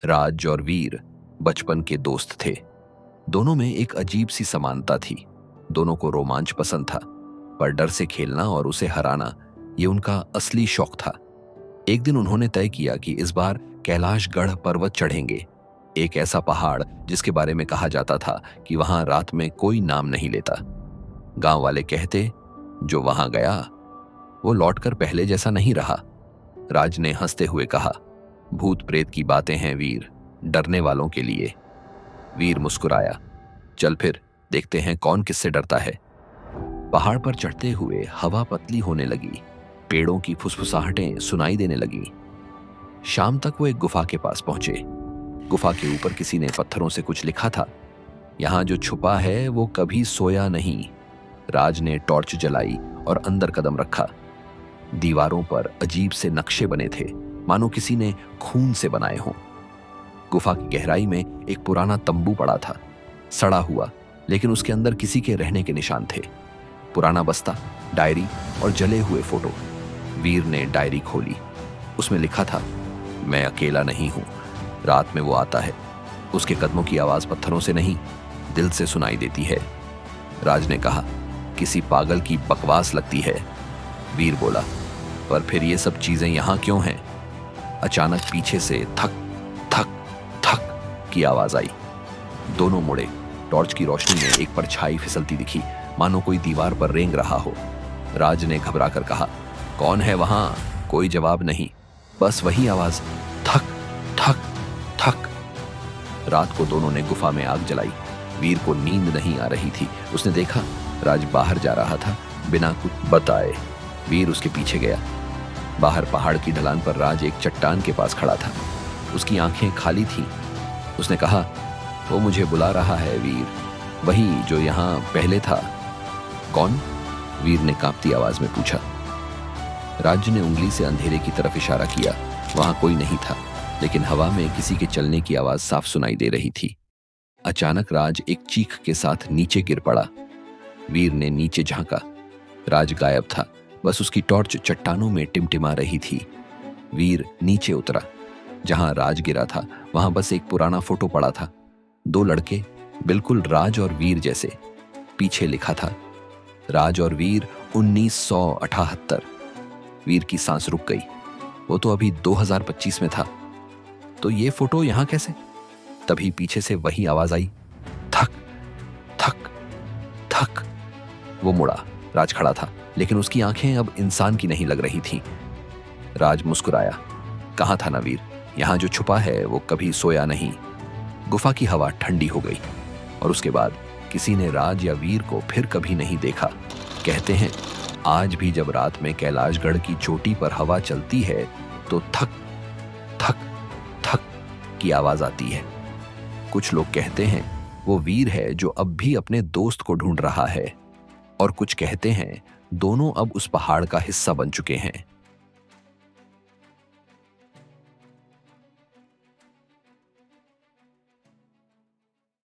राज और वीर बचपन के दोस्त थे। दोनों में एक अजीब सी समानता थी। दोनों को रोमांच पसंद था, पर डर से खेलना और उसे हराना ये उनका असली शौक था। एक दिन उन्होंने तय किया कि इस बार कैलाशगढ़ पर्वत चढ़ेंगे, एक ऐसा पहाड़ जिसके बारे में कहा जाता था कि वहां रात में कोई नाम नहीं लेता। गांव वाले कहते, जो वहां गया वो लौटकर पहले जैसा नहीं रहा। राज ने हंसते हुए कहा, भूत प्रेत की बातें हैं वीर, डरने वालों के लिए। वीर मुस्कुराया, चल फिर देखते हैं कौन किससे डरता है। पहाड़ पर चढ़ते हुए हवा पतली होने लगी, पेड़ों की फुसफुसाहटें सुनाई देने लगी। शाम तक वो एक गुफा के पास पहुंचे। गुफा के ऊपर किसी ने पत्थरों से कुछ लिखा था, यहां जो छुपा है वो कभी सोया नहीं। राज ने टॉर्च जलाई और अंदर कदम रखा। दीवारों पर अजीब से नक्शे बने थे, मानो किसी ने खून से बनाए हों। गुफा की गहराई में एक पुराना तंबू पड़ा था, सड़ा हुआ, लेकिन उसके अंदर किसी के रहने के निशान थे। पुराना बस्ता, डायरी और जले हुए फोटो। वीर ने डायरी खोली। उसमें लिखा था, मैं अकेला नहीं हूं, रात में वो आता है। उसके कदमों की आवाज पत्थरों से नहीं, दिल से सुनाई देती है। राज ने कहा, किसी पागल की बकवास लगती है। वीर बोला, पर फिर ये सब चीजें यहां क्यों हैं? अचानक पीछे से थक थक थक की आवाज आई। दोनों मुड़े। टॉर्च की रोशनी में एक परछाई फिसलती दिखी, मानो कोई दीवार पर रेंग रहा हो। राज ने घबराकर कहा, कौन है वहां? कोई जवाब नहीं, बस वही आवाज, थक थक थक। रात को दोनों ने गुफा में आग जलाई। वीर को नींद नहीं आ रही थी। उसने देखा राज बाहर जा रहा था, बिना कुछ बताए। वीर उसके पीछे गया। बाहर पहाड़ की ढलान पर राज एक चट्टान के पास खड़ा था। उसकी आंखें खाली थीं। उसने कहा, वो मुझे बुला रहा है वीर, वही जो यहां पहले था। कौन? वीर ने कांपती आवाज में पूछा। राज ने उंगली से अंधेरे की तरफ इशारा किया। वहां कोई नहीं था, लेकिन हवा में किसी के चलने की आवाज साफ सुनाई दे रही थी। अचानक राज एक चीख के साथ नीचे गिर पड़ा। वीर ने नीचे झांका। राज गायब था, बस उसकी टॉर्च चट्टानों में टिमटिमा रही थी। वीर नीचे उतरा। जहां राज गिरा था वहां बस एक पुराना फोटो पड़ा था। दो लड़के, बिल्कुल राज और वीर जैसे। पीछे लिखा था, राज और वीर 1978। वीर की सांस रुक गई। वो तो अभी 2025 में था, तो ये फोटो यहां कैसे? तभी पीछे से वही आवाज आई, थक थक थक। वो मुड़ा। राज खड़ा था, लेकिन उसकी आंखें अब इंसान की नहीं लग रही थीं। राज मुस्कुराया, कहाँ था ना वीर, यहां जो छुपा है वो कभी सोया नहीं। गुफा की हवा ठंडी हो गई और उसके बाद किसी ने राज या वीर को फिर कभी नहीं देखा। कहते हैं, आज भी जब रात में कैलाशगढ़ की चोटी पर हवा चलती है तो थक थक थक की आवाज आती है। कुछ लोग कहते हैं वो वीर है जो अब भी अपने दोस्त को ढूंढ रहा है, और कुछ कहते हैं दोनों अब उस पहाड़ का हिस्सा बन चुके हैं।